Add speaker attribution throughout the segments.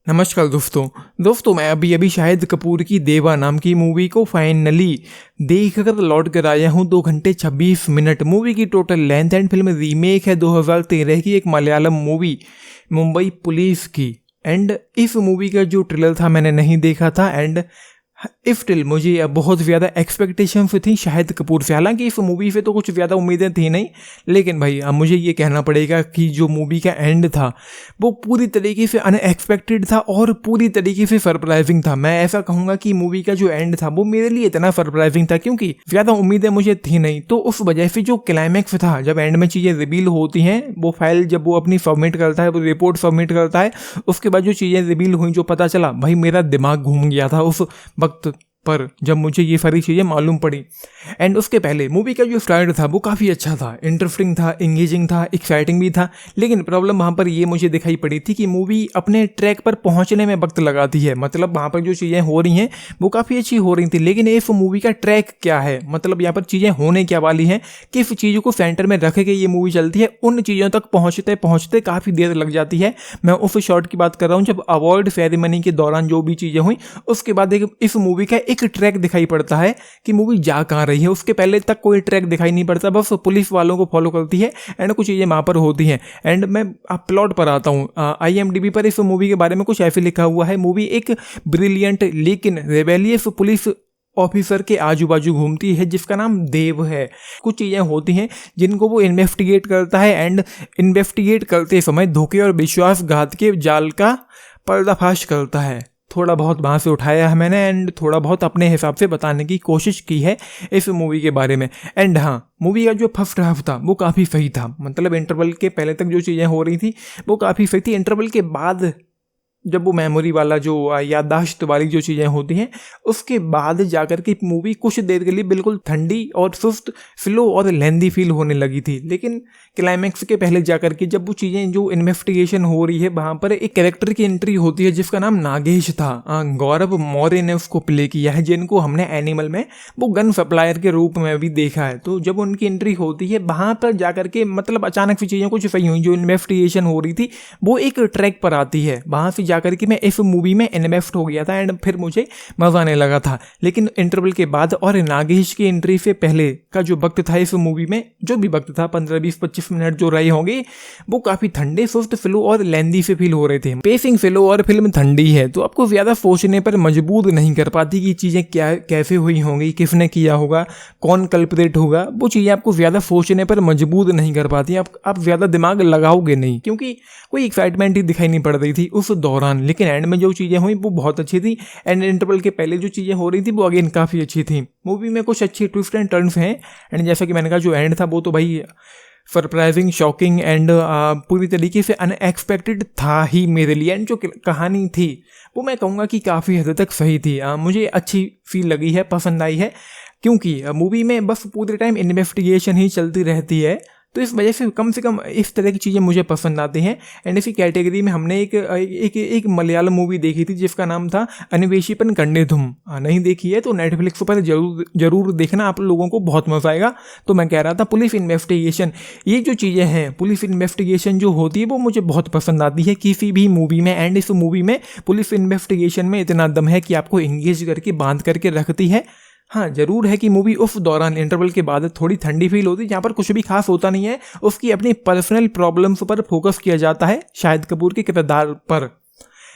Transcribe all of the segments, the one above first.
Speaker 1: नमस्कार दोस्तों मैं अभी अभी शाहिद कपूर की देवा नाम की मूवी को फाइनली देख कर लौट कर आया हूँ। 2 घंटे 26 मिनट मूवी की total length and film remake है 2013 की एक मलयालम मूवी मुंबई पुलिस की। एंड इस मूवी का जो ट्रेलर था मैंने नहीं देखा था एंड इफ टिल मुझे बहुत ज़्यादा एक्सपेक्टेशंस थी शाहिद कपूर से। हालांकि इस मूवी से तो कुछ ज़्यादा उम्मीदें थी नहीं, लेकिन भाई अब मुझे ये कहना पड़ेगा कि जो मूवी का एंड था वो पूरी तरीके से अनएक्सपेक्टेड था और पूरी तरीके से सरप्राइजिंग था। मैं ऐसा कहूँगा कि मूवी का जो एंड था वो मेरे लिए इतना सरप्राइजिंग था क्योंकि ज़्यादा उम्मीदें मुझे थी नहीं, तो उस वजह से जो क्लाइमैक्स था जब एंड में चीज़ें रिवील होती हैं, वो फाइल जब वो अपनी सबमिट करता है, वो रिपोर्ट सबमिट करता है, उसके बाद जो चीज़ें रिवील हुई, जो पता चला, भाई मेरा दिमाग घूम गया था उस वक्त पर जब मुझे ये सारी चीज़ें मालूम पड़ी। एंड उसके पहले मूवी का जो स्टार्ट था वो काफ़ी अच्छा था, इंटरेस्टिंग था, इंगेजिंग था, एक्साइटिंग भी था। लेकिन प्रॉब्लम वहाँ पर ये मुझे दिखाई पड़ी थी कि मूवी अपने ट्रैक पर पहुँचने में वक्त लगाती है। मतलब वहाँ पर जो चीज़ें हो रही हैं वो काफ़ी अच्छी हो रही थी, लेकिन इस मूवी का ट्रैक क्या है, मतलब यहाँ पर चीज़ें होने क्या वाली हैं, किस चीज़ों को सेंटर में रख के ये मूवी चलती है, उन चीज़ों तक पहुँचते पहुँचते काफ़ी देर लग जाती है। मैं उस शॉट की बात कर रहा हूँ जब अवार्ड सेरेमनी के दौरान जो भी चीज़ें हुई, उसके बाद इस मूवी का एक ट्रैक दिखाई पड़ता है कि मूवी जा कहाँ रही है। उसके पहले तक कोई ट्रैक दिखाई नहीं पड़ता, बस पुलिस वालों को फॉलो करती है एंड कुछ चीज़ें वहाँ पर होती हैं। एंड मैं प्लॉट पर आता हूँ, IMDb पर इस मूवी के बारे में कुछ ऐसे लिखा हुआ है, मूवी एक ब्रिलियंट लेकिन रेबेलियस पुलिस ऑफिसर के आजू बाजू घूमती है जिसका नाम देव है। कुछ चीज़ें होती हैं जिनको वो इन्वेस्टिगेट करता है एंड इन्वेस्टिगेट करते समय धोखे और विश्वासघात के जाल का पर्दाफाश करता है। थोड़ा बहुत वहाँ से उठाया है मैंने एंड थोड़ा बहुत अपने हिसाब से बताने की कोशिश की है इस मूवी के बारे में। एंड हाँ, मूवी का जो फर्स्ट हाफ था वो काफ़ी सही था, मतलब इंटरवल के पहले तक जो चीज़ें हो रही थी वो काफ़ी सही थी। इंटरवल के बाद जब वो मेमोरी वाला जो याददाश्त वाली जो चीज़ें होती हैं, उसके बाद जाकर के मूवी कुछ देर के लिए बिल्कुल ठंडी और सुस्त, स्लो और लेंदी फील होने लगी थी। लेकिन क्लाइमैक्स के पहले जाकर के जब वो चीज़ें जो इन्वेस्टिगेशन हो रही है, वहाँ पर एक कैरेक्टर की एंट्री होती है जिसका नाम नागेश था। गौरव मौर्य ने उसको प्ले किया है, जिनको हमने एनिमल में वो गन सप्लायर के रूप में भी देखा है। तो जब उनकी एंट्री होती है वहाँ पर जाकर के मतलब अचानक से चीज़ें कुछ सही हुई, जो इन्वेस्टिगेशन हो रही थी वो एक ट्रैक पर आती है। वहाँ से जाकर के मैं इस मूवी में इन्वेस्ट हो गया था एंड फिर मुझे मज़ा आने लगा था। लेकिन इंटरवल के बाद और नागेश की एंट्री से पहले का जो वक्त था इस मूवी में, जो भी वक्त था 15, 20, 25 मिनट जो रहे होंगे, वो काफ़ी ठंडे, सुस्त, स्लो और लेंदी से फील हो रहे थे। पेसिंग स्लो और फिल्म ठंडी है तो आपको ज़्यादा सोचने पर मजबूर नहीं कर पाती कि चीज़ें क्या कैसे हुई होंगी, किसने किया होगा, कौन कल्प्रेट होगा। वो चीज़ें आपको ज़्यादा सोचने पर मजबूर नहीं कर पाती, आप ज़्यादा दिमाग लगाओगे नहीं, क्योंकि कोई एक्साइटमेंट ही दिखाई नहीं पड़ रही थी उस दौरान। लेकिन एंड में जो चीज़ें हुई वो बहुत अच्छी थी एंड इंटरवल के पहले जो चीज़ें हो रही थी वो अगेन काफ़ी अच्छी थी। मूवी में कुछ अच्छी ट्विस्ट एंड टर्न्स हैं एंड जैसा कि मैंने कहा जो एंड था वो तो भाई सरप्राइजिंग, शॉकिंग एंड पूरी तरीके से अनएक्सपेक्टेड था ही मेरे लिए। एंड जो कहानी थी वो मैं कहूँगा कि काफ़ी हद तक सही थी, मुझे अच्छी फील लगी है, पसंद आई है, क्योंकि मूवी में बस पूरे टाइम इन्वेस्टिगेशन ही चलती रहती है। तो इस वजह से कम इस तरह की चीज़ें मुझे पसंद आती हैं। एंड इसी कैटेगरी में हमने एक मलयालम मूवी देखी थी जिसका नाम था अन्वेषिपन कण्डेथुम। नहीं देखी है तो नेटफ्लिक्स पर जरूर देखना, आप लोगों को बहुत मज़ा आएगा। तो मैं कह रहा था पुलिस इन्वेस्टिगेशन, ये जो चीज़ें हैं पुलिस इन्वेस्टिगेशन जो होती है वो मुझे बहुत पसंद आती है किसी भी मूवी में। एंड इस मूवी में पुलिस इन्वेस्टिगेशन में इतना दम है कि आपको एंगेज करके बांध करके रखती है। हाँ, ज़रूर है कि मूवी उस दौरान इंटरवल के बाद थोड़ी ठंडी फील होती है, जहाँ पर कुछ भी खास होता नहीं है, उसकी अपनी पर्सनल प्रॉब्लम्स पर फोकस किया जाता है शाहिद कपूर के किरदार पर।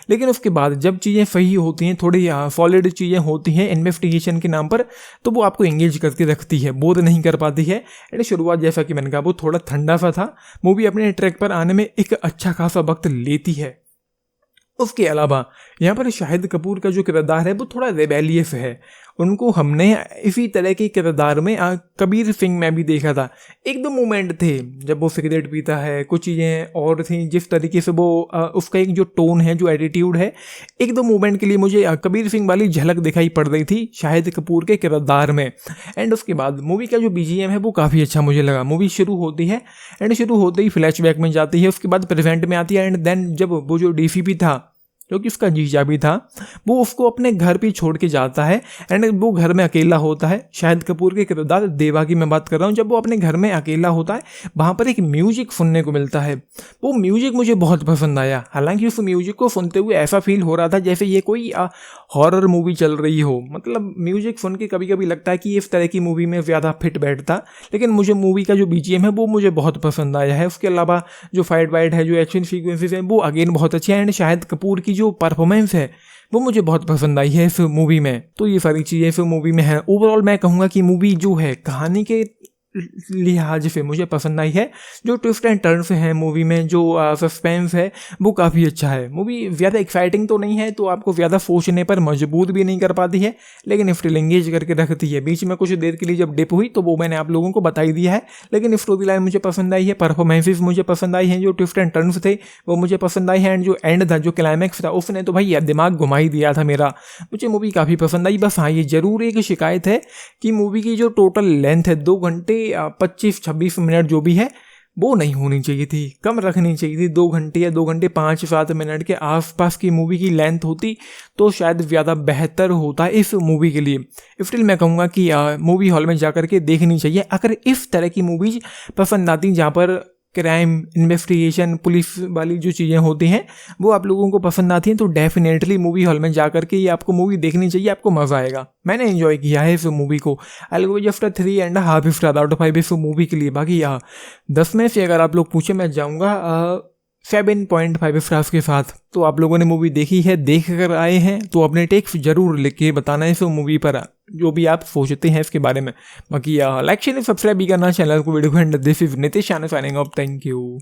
Speaker 1: लेकिन उसके बाद जब चीज़ें सही होती हैं, थोड़ी सॉलिड चीज़ें होती हैं इन्वेस्टिगेशन के नाम पर, तो वो आपको एंगेज करके रखती है, बोर नहीं कर पाती है। एंड शुरुआत जैसा कि मैंने कहा वो थोड़ा ठंडा सा था, मूवी अपने ट्रैक पर आने में एक अच्छा खासा वक्त लेती है। उसके अलावा यहाँ पर शाहिद कपूर का जो किरदार है वो थोड़ा रेबेलियस है। उनको हमने इसी तरह के किरदार में कबीर सिंह में भी देखा था। एक दो मोमेंट थे जब वो सिगरेट पीता है, कुछ चीज़ें और थी जिस तरीके से वो उसका एक जो टोन है, जो एटीट्यूड है, एक दो मोमेंट के लिए मुझे कबीर सिंह वाली झलक दिखाई पड़ रही थी शाहिद कपूर के किरदार में। एंड उसके बाद मूवी का जो BGM है वो काफ़ी अच्छा मुझे लगा। मूवी शुरू होती है एंड शुरू होते ही फ्लैशबैक में जाती है, उसके बाद प्रेजेंट में आती है एंड देन जब वो जो DCP था जो कि उसका जीजा भी था, वो उसको अपने घर पे छोड़ के जाता है एंड वो घर में अकेला होता है। शाहिद कपूर के किरदार देवा की मैं बात कर रहा हूँ। जब वो अपने घर में अकेला होता है, वहाँ पर एक म्यूजिक सुनने को मिलता है। वो म्यूजिक मुझे बहुत पसंद आया। हालांकि उस म्यूजिक को सुनते हुए ऐसा फील हो रहा था जैसे ये कोई हॉरर मूवी चल रही हो। मतलब म्यूजिक सुन के कभी कभी लगता है कि इस तरह की मूवी में ज़्यादा फिट बैठता, लेकिन मुझे मूवी का जो बीजीएम है वो मुझे बहुत पसंद आया है। उसके अलावा जो फाइट वाइट है, जो एक्शन सीक्वेंसेस हैं, वो अगेन बहुत अच्छे हैं एंड शाहिद कपूर की जो परफॉर्मेंस है वो मुझे बहुत पसंद आई है इस मूवी में। तो ये सारी चीज़ें इस मूवी में है। ओवरऑल मैं कहूँगा कि मूवी जो है कहानी के लिहाज से मुझे पसंद आई है। जो ट्विस्ट एंड टर्न्स हैं मूवी में, जो सस्पेंस है, वो काफ़ी अच्छा है। मूवी ज़्यादा एक्साइटिंग तो नहीं है, तो आपको ज़्यादा सोचने पर मजबूर भी नहीं कर पाती है, लेकिन स्टिल एंगेज करके रखती है। बीच में कुछ देर के लिए जब डिप हुई तो वो मैंने आप लोगों को बता ही दिया है, लेकिन स्टोरी लाइन मुझे पसंद आई है, परफॉर्मेंसेज मुझे पसंद आई हैं, जो ट्विस्ट एंड टर्न्स थे वो मुझे पसंद आई है एंड जो एंड था, जो क्लाइमैक्स था, उसने तो भाई दिमाग घुमा ही दिया था मेरा। मुझे मूवी काफ़ी पसंद आई। बस हाँ, ये ज़रूर एक शिकायत है कि मूवी की जो टोटल लेंथ है 2 घंटे 25-26 मिनट जो भी है, वो नहीं होनी चाहिए थी, कम रखनी चाहिए थी। 2 घंटे या 2 घंटे 5-7 मिनट के आसपास की मूवी की लेंथ होती तो शायद ज़्यादा बेहतर होता इस मूवी के लिए। स्टिल मैं कहूँगा कि मूवी हॉल में जाकर के देखनी चाहिए। अगर इस तरह की मूवीज पसंद आती जहाँ पर क्राइम, इन्वेस्टिगेशन, पुलिस वाली जो चीज़ें होती हैं वो आप लोगों को पसंद आती हैं, तो डेफिनेटली मूवी हॉल में जाकर के ये आपको मूवी देखनी चाहिए, आपको मज़ा आएगा। मैंने एंजॉय किया है इस मूवी को। I will give after 3.5 star out of 5 इस मूवी के लिए। बाकी 10 में से अगर आप लोग पूछे, मैं जाऊँगा 7.5 स्टार्स के साथ। तो आप लोगों ने मूवी देखी है, देख कर आए हैं, तो अपने टेक्स जरूर लिख के बताना है इस मूवी पर, जो भी आप सोचते हैं इसके बारे में। बाकी लाइक शेयर सब्सक्राइब भी करना चैनल को, वीडियो को। And this is Nitish signing off. Thank you.